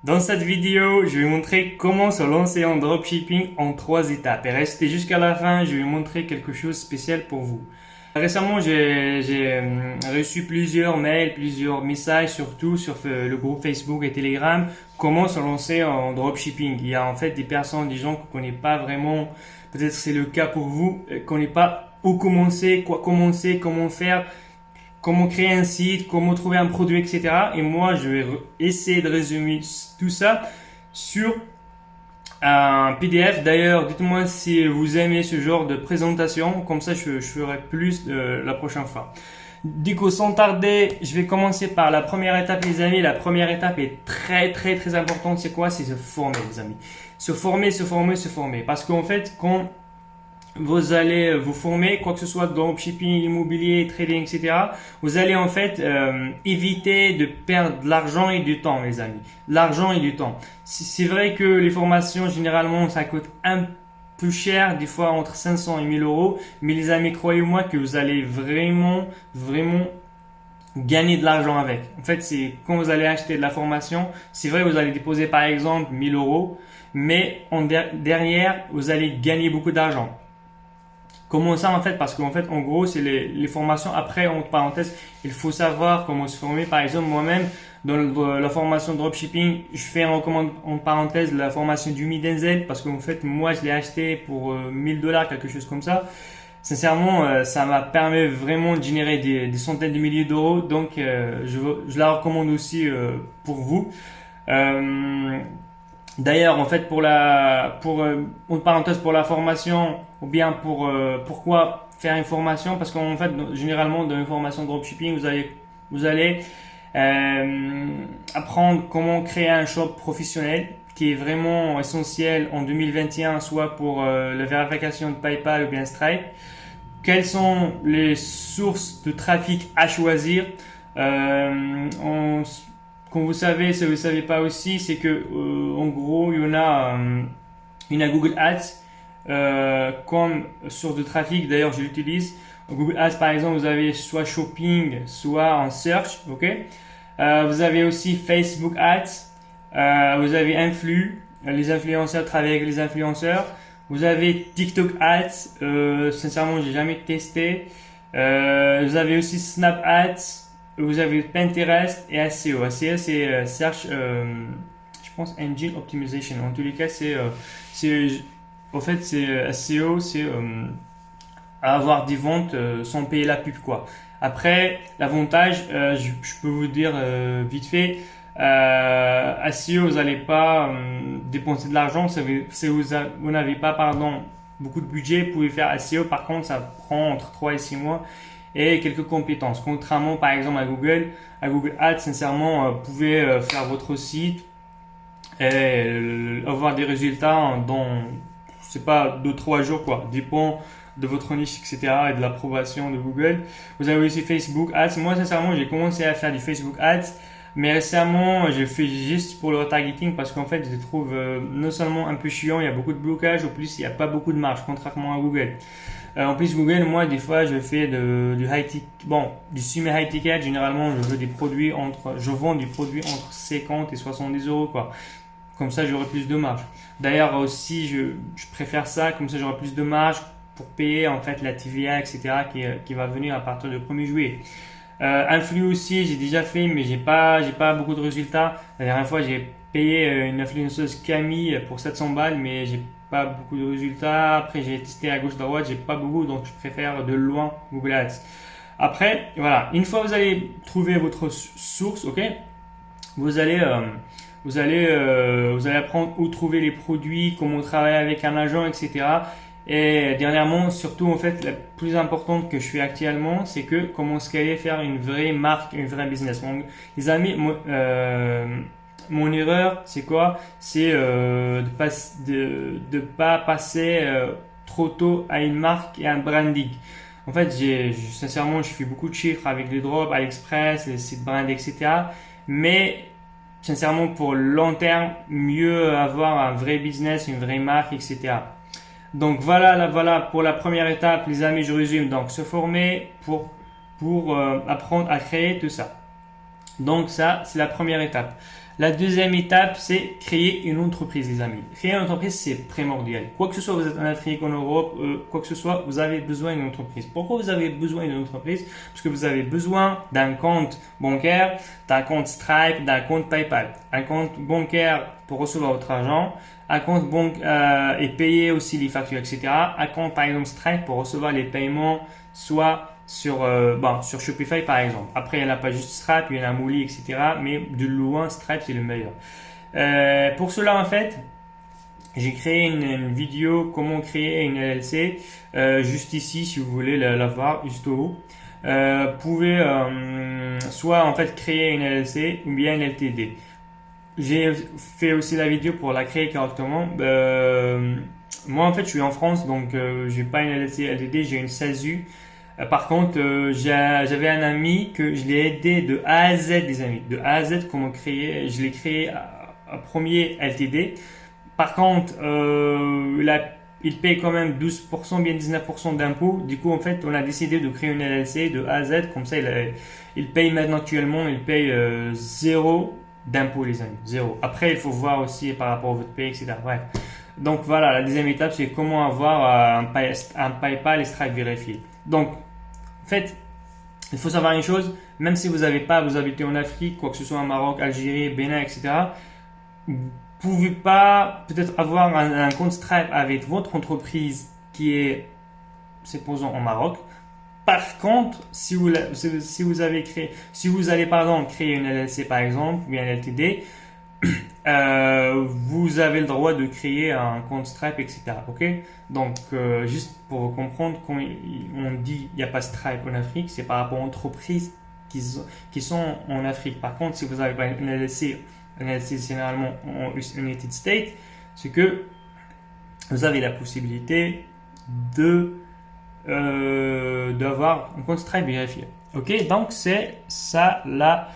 Dans cette vidéo, je vais montrer comment se lancer en dropshipping en 3 étapes. Et restez jusqu'à la fin, je vais montrer quelque chose de spécial pour vous. Récemment, j'ai reçu plusieurs mails, plusieurs messages, surtout sur le groupe Facebook et Telegram, comment se lancer en dropshipping. Il y a en fait des personnes, des gens qu'on ne connaît pas vraiment, peut-être c'est le cas pour vous, qu'on ne connaît pas où commencer, quoi commencer, comment faire, comment créer un site, comment trouver un produit, etc. Et moi, je vais essayer de résumer tout ça sur un PDF. D'ailleurs, dites-moi si vous aimez ce genre de présentation, comme ça je ferai plus la prochaine fois. Du coup, sans tarder, je vais commencer par la première étape, les amis. La première étape est très importante. C'est quoi? C'est se former, les amis. Se former, se former, se former. Parce qu'en fait, quand vous allez vous former, quoi que ce soit dans dropshipping, immobilier, trading, etc. Vous allez en fait éviter de perdre de l'argent et du temps, les amis. L'argent et du temps. C'est vrai que les formations, généralement, ça coûte un peu cher, des fois entre 500 et 1000 euros. Mais les amis, croyez-moi que vous allez vraiment gagner de l'argent avec. En fait, c'est quand vous allez acheter de la formation, c'est vrai, vous allez déposer par exemple 1000 euros, mais derrière, vous allez gagner beaucoup d'argent. Comment ça en fait? Parce qu'en fait, en gros, c'est les formations. Après, entre parenthèses, il faut savoir comment se former. Par exemple, moi-même, dans la formation dropshipping, je fais en parenthèse la formation du Denzel parce qu'en fait, moi, je l'ai acheté pour 1000 dollars, quelque chose comme ça. Sincèrement, ça m'a permis vraiment de générer des centaines de milliers d'euros. Donc, je la recommande aussi pour vous. Euh, D'ailleurs, en fait, entre parenthèses, pour la formation, ou bien pourquoi faire une formation, parce qu'en fait, généralement, dans une formation dropshipping, vous allez apprendre comment créer un shop professionnel, qui est vraiment essentiel en 2021, soit pour la vérification de PayPal ou bien Stripe. Quelles sont les sources de trafic à choisir? Comme vous savez, si vous ne savez pas aussi, c'est que en gros, il y en a Google Ads comme source de trafic. D'ailleurs, je l'utilise. Google Ads, par exemple, vous avez soit shopping, soit en search, ok. Vous avez aussi Facebook Ads. Vous avez Influ, les influenceurs travaillent avec les influenceurs. Vous avez TikTok Ads. Sincèrement, j'ai jamais testé. Vous avez aussi Snap Ads. Vous avez Pinterest et SEO. SEO, c'est Search, je pense, Engine Optimization. En tous les cas, en fait, c'est SEO, c'est avoir des ventes sans payer la pub, quoi. Après, l'avantage, je peux vous dire vite fait, SEO, vous n'allez pas dépenser de l'argent. Si vous n'avez pas, pardon, beaucoup de budget, vous pouvez faire SEO. Par contre, ça prend entre 3 et 6 mois et quelques compétences. Contrairement par exemple à Google Ads, sincèrement, vous pouvez faire votre site et avoir des résultats dans, c'est pas 2-3 jours quoi, dépend de votre niche, etc. et de l'approbation de Google. Vous avez aussi Facebook Ads. Moi, sincèrement, j'ai commencé à faire du Facebook Ads, mais récemment, j'ai fait juste pour le retargeting parce qu'en fait, je les trouve non seulement un peu chiant, il y a beaucoup de blocages, en plus, il n'y a pas beaucoup de marge, contrairement à Google. En plus, Google, moi, des fois, je fais du high ticket, bon, du semi-high ticket. Généralement, je vends des produits entre 50 et 70 euros, quoi. Comme ça, j'aurai plus de marge. D'ailleurs, aussi, je préfère ça, comme ça, j'aurai plus de marge pour payer, en fait, la TVA, etc., qui va venir à partir du 1er juillet. Influ aussi, j'ai déjà fait, mais j'ai pas beaucoup de résultats. La dernière fois, j'ai payé une influenceuse Camille pour 700 balles, mais j'ai pas beaucoup de résultats. Après, j'ai testé à gauche, à droite, j'ai pas beaucoup, donc je préfère de loin Google Ads. Après, voilà, une fois que vous allez trouver votre source, ok, vous allez, vous allez apprendre où trouver les produits, comment travailler avec un agent, etc. Et dernièrement, surtout en fait, la plus importante que je fais actuellement, c'est que comment scaler, faire une vraie marque, une vraie business. Donc, les amis, mon erreur, c'est quoi? C'est de pas passer trop tôt à une marque et un branding. En fait, sincèrement, je fais beaucoup de chiffres avec les drops, AliExpress, les sites brand, etc. Mais sincèrement, pour le long terme, mieux avoir un vrai business, une vraie marque, etc. Donc voilà pour la première étape, les amis, je résume. Donc se former pour apprendre à créer tout ça. Donc ça, c'est la première étape. La deuxième étape, c'est créer une entreprise, les amis. Créer une entreprise, c'est primordial. Quoi que ce soit, vous êtes en Afrique, en Europe, quoi que ce soit, vous avez besoin d'une entreprise. Pourquoi vous avez besoin d'une entreprise? Parce que vous avez besoin d'un compte bancaire, d'un compte Stripe, d'un compte PayPal. Un compte bancaire pour recevoir votre argent, un compte bancaire et payer aussi les factures, etc. Un compte, par exemple, Stripe pour recevoir les paiements, soit sur Shopify par exemple. Après, il n'y en a pas juste Stripe, il y en a Mouli, etc. Mais de loin, Stripe, c'est le meilleur. Pour cela, en fait, j'ai créé une vidéo comment créer une LLC juste ici, si vous voulez la voir, juste au haut. Vous pouvez soit en fait créer une LLC ou bien une LTD. J'ai fait aussi la vidéo pour la créer correctement. Moi, en fait, je suis en France, donc j'ai pas une LLC, LTD, j'ai une SASU. Par contre, j'avais un ami que je l'ai aidé de A à Z, des amis. De A à Z, comment créer. Je l'ai créé un premier LTD. Par contre, il paye quand même 12%, bien 19% d'impôts. Du coup, en fait, on a décidé de créer une LLC de A à Z. Comme ça, il paye maintenant actuellement, il paye zéro d'impôts, les amis. Zéro. Après, il faut voir aussi par rapport à votre pays, etc. Bref. Donc voilà, la deuxième étape, c'est comment avoir un PayPal et Stripe vérifié. Donc, en fait, il faut savoir une chose, même si vous habitez en Afrique, quoi que ce soit en Maroc, Algérie, Bénin, etc., vous pouvez pas peut-être avoir un compte Stripe avec votre entreprise qui est, supposons, en Maroc. Par contre, si vous allez par exemple créer une LLC par exemple, ou bien un LTD, vous avez le droit de créer un compte Stripe, etc. Ok? Donc, juste pour comprendre, quand on dit il n'y a pas Stripe en Afrique, c'est par rapport aux entreprises qui sont en Afrique. Par contre, si vous avez pas une LLC généralement en United States, c'est que vous avez la possibilité d'avoir un compte Stripe vérifié. Ok? Donc, c'est ça la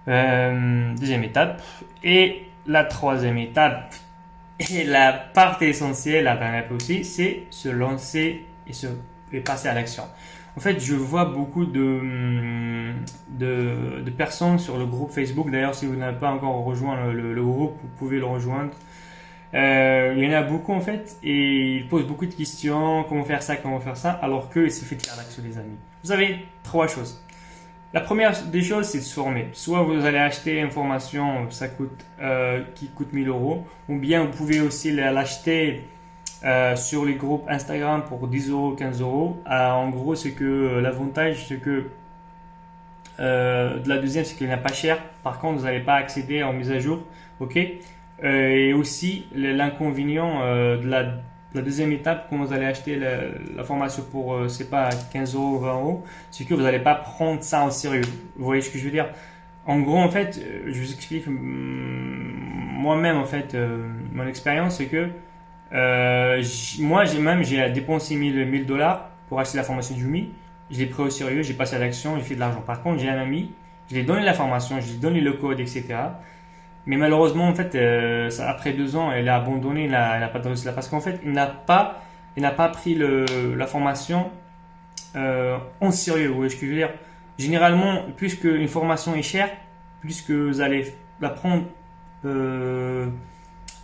deuxième étape. Et la troisième étape, et la partie essentielle, la dernière aussi, c'est se lancer et passer à l'action. En fait, je vois beaucoup de personnes sur le groupe Facebook. D'ailleurs, si vous n'avez pas encore rejoint le groupe, vous pouvez le rejoindre. Il y en a beaucoup en fait, et ils posent beaucoup de questions, comment faire ça, alors qu'il suffit de faire l'action, les amis. Vous avez trois choses. La première des choses, c'est de se former. Soit vous allez acheter une formation qui coûte 1000 euros, ou bien vous pouvez aussi l'acheter sur les groupes Instagram pour 10 euros, 15 euros. En gros, c'est que l'avantage, c'est que de la deuxième, c'est qu'elle n'est pas chère. Par contre, vous n'allez pas accéder en mise à jour. Ok. Et aussi, l'inconvénient de la deuxième étape, quand vous allez acheter la formation pour, c'est pas 15 euros ou 20 euros, c'est que vous n'allez pas prendre ça au sérieux. Vous voyez ce que je veux dire? En gros, en fait, je vous explique moi-même, en fait, mon expérience, c'est que moi, j'ai dépensé 1000 dollars pour acheter la formation du Udemy. Je l'ai pris au sérieux, j'ai passé à l'action, j'ai fait de l'argent. Par contre, j'ai un ami, je lui ai donné la formation, je lui ai donné le code, etc. Mais malheureusement, en fait, après 2 ans, elle a abandonné, elle n'a pas de réussite. Parce qu'en fait, il n'a pas pris la formation en sérieux. Vous voyez ce que je veux dire? Généralement, plus qu'une formation est chère, plus que vous allez la prendre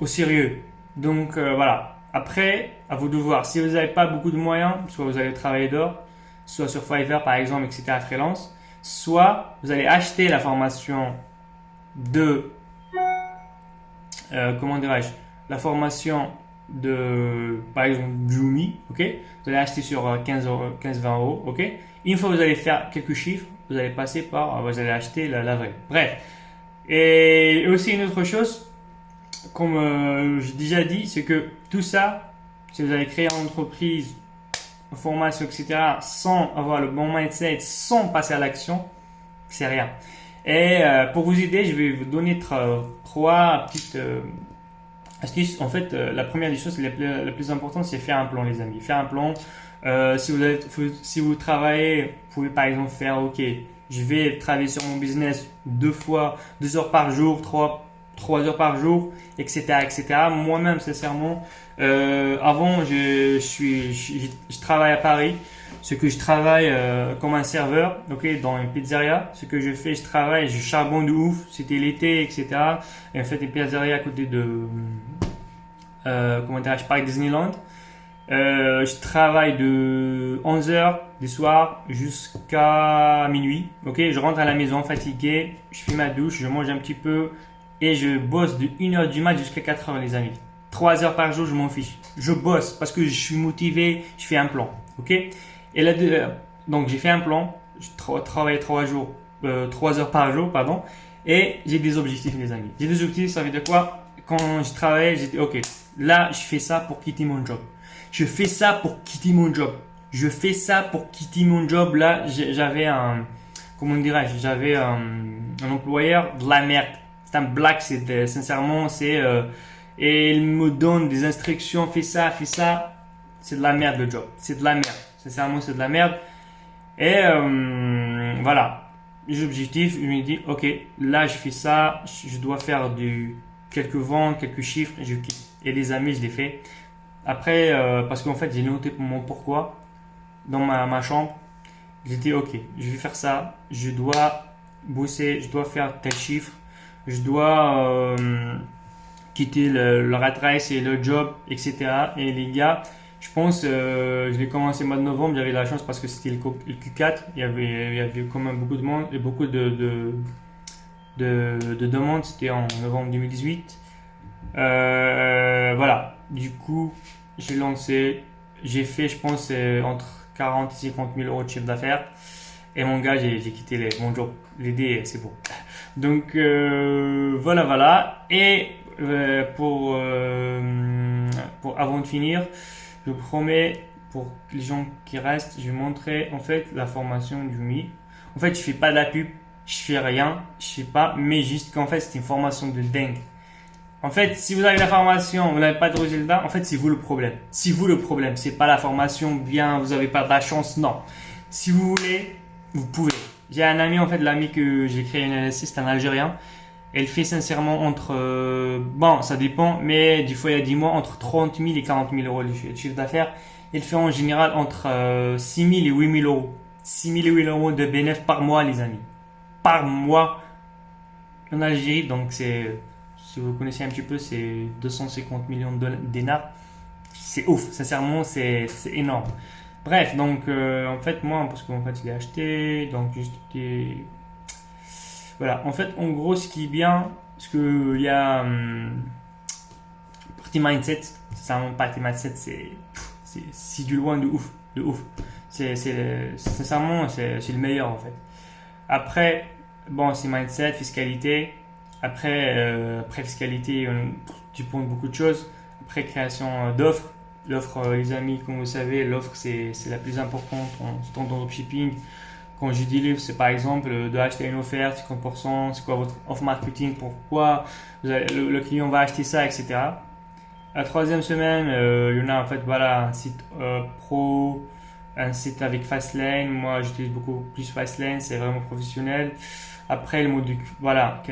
au sérieux. Donc voilà. Après, à vous de voir. Si vous n'avez pas beaucoup de moyens, soit vous allez travailler dehors, soit sur Fiverr par exemple, etc. freelance, soit vous allez acheter la formation de comment dirais-je, la formation par exemple, Udemy, ok? Vous allez acheter sur 15-20 euros, ok? Une fois que vous allez faire quelques chiffres, vous allez passer vous allez acheter la vraie. Bref. Et aussi une autre chose, comme j'ai déjà dit, c'est que tout ça, si vous allez créer une entreprise, une formation, etc., sans avoir le bon mindset, sans passer à l'action, c'est rien. Et pour vous aider, je vais vous donner trois petites astuces. En fait, la première des choses, la plus importante, c'est faire un plan, les amis. Faire un plan. Si vous travaillez, vous pouvez par exemple faire, ok, je vais travailler sur mon business 2 heures par jour, 3 heures par jour, etc., etc. Moi-même, sincèrement, avant, je travaille à Paris. Ce que je travaille comme un serveur, ok, dans une pizzeria. Ce que je fais, je travaille, je charbonne de ouf. C'était l'été, etc. Et en fait, une pizzeria à côté de, comment dirais-je, Parc Disneyland. Je travaille de 11h du soir jusqu'à minuit. Ok, je rentre à la maison fatigué, je fais ma douche, je mange un petit peu et je bosse de 1h du mat jusqu'à 4h, les amis. 3 heures par jour, je m'en fiche. Je bosse parce que je suis motivé, je fais un plan. Ok, et là, donc j'ai fait un plan, je travaille 3 heures par jour, pardon, et j'ai des objectifs, les amis. J'ai des objectifs, ça veut dire quoi? Quand je travaille, j'ai dit, ok, là, je fais ça pour quitter mon job. Je fais ça pour quitter mon job. Je fais ça pour quitter mon job. Là, j'avais un, comment dirais-je, j'avais un employeur de la merde. C'est un black, sincèrement, et il me donne des instructions, fais ça, fais ça. C'est de la merde le job. C'est de la merde. Sincèrement, c'est de la merde. Et voilà. Les objectifs, je me dis, ok, là, je fais ça, je dois faire quelques ventes, quelques chiffres, et je quitte. Et les amis, je les fais. Après, parce qu'en fait, j'ai noté mon pourquoi dans ma chambre. J'ai dit, ok, je vais faire ça, je dois bosser, je dois faire tel chiffre, je dois quitter le rat race et le job, etc. Et les gars, je pense, je l'ai commencé au mois de novembre, j'avais la chance parce que c'était le Q4, il y avait quand même beaucoup de monde et beaucoup de demandes, c'était en novembre 2018. Voilà, du coup, j'ai lancé, j'ai fait, je pense, entre 40 et 50 000 euros de chiffre d'affaires. Et mon gars, j'ai quitté mon job. L'idée, c'est bon. Donc, voilà, voilà. Et avant de finir, je vous promets, pour les gens qui restent, je vais montrer en fait la formation du Mi. En fait, je fais pas de la pub, je fais rien, je fais pas, mais juste qu'en fait, c'est une formation de dingue. En fait, si vous avez la formation, vous n'avez pas de résultat, en fait, c'est vous le problème. C'est vous le problème. C'est pas la formation bien, vous n'avez pas de la chance, non. Si vous voulez, vous pouvez. J'ai un ami, en fait, l'ami que j'ai créé une LLC, c'est un Algérien. Elle fait sincèrement bon, ça dépend, mais du fois il y a 10 mois, entre 30 000 et 40 000 euros de chiffre d'affaires. Elle fait en général entre 6 000 et 8 000 euros. 6 000 et 8 000 euros de bénéfices par mois, les amis. Par mois en Algérie, donc c'est... Si vous connaissez un petit peu, c'est 250 millions de dinars. C'est ouf, sincèrement, c'est énorme. Bref, donc en fait, moi, parce qu'en fait, il est acheté, donc juste voilà. En fait, en gros, ce qui est bien, parce que il y a partie mindset, sincèrement, partie mindset, c'est du loin de ouf, de ouf. Sincèrement, c'est le meilleur en fait. Après, bon, c'est mindset, fiscalité. Après fiscalité, tu prends beaucoup de choses. Après création d'offres. L'offre, les amis, comme vous savez, l'offre c'est la plus importante en dropshipping. Quand je dis livre, c'est par exemple de acheter une offerte, 50%, c'est quoi votre offre marketing, pourquoi le client va acheter ça, etc. La troisième semaine, il y en a en fait, voilà, un site pro, un site avec Fastlane. Moi, j'utilise beaucoup plus Fastlane, c'est vraiment professionnel. Après, le module, voilà,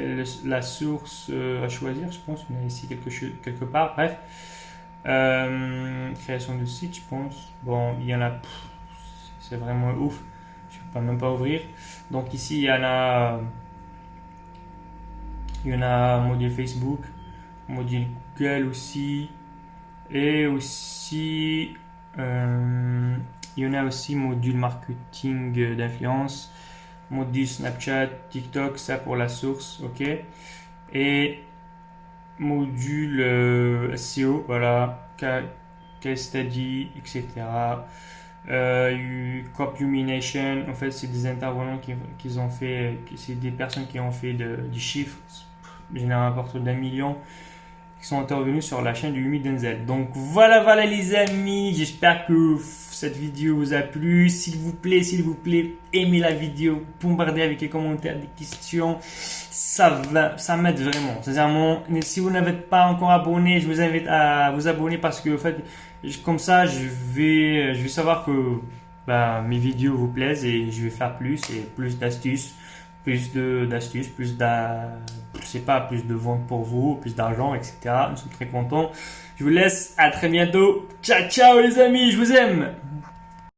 la source à choisir, je pense, on a ici quelque part. Bref, création de site, je pense. Bon, il y en a, c'est vraiment ouf. Je ne peux même pas ouvrir. Donc ici, il y en a module Facebook, module Google aussi, et aussi, il y en a aussi module marketing d'influence. Module Snapchat, TikTok, ça pour la source, ok. Et module SEO, voilà, case study, etc. Copillumination, en fait, c'est des intervenants qui ont fait, c'est des personnes qui ont fait du chiffre, généralement à partir d'1 million, qui sont intervenus sur la chaîne du Umi Denzel. Donc voilà les amis, j'espère que cette vidéo vous a plu. S'il vous plaît, aimez la vidéo, bombardez avec les commentaires, des questions, ça m'aide vraiment, sincèrement. Si vous n'êtes pas encore abonné, je vous invite à vous abonner parce que en fait, comme ça, je vais savoir que mes vidéos vous plaisent et je vais faire plus d'astuces, plus de ventes pour vous, plus d'argent, etc. Nous sommes très contents. Je vous laisse, à très bientôt. Ciao les amis, je vous aime.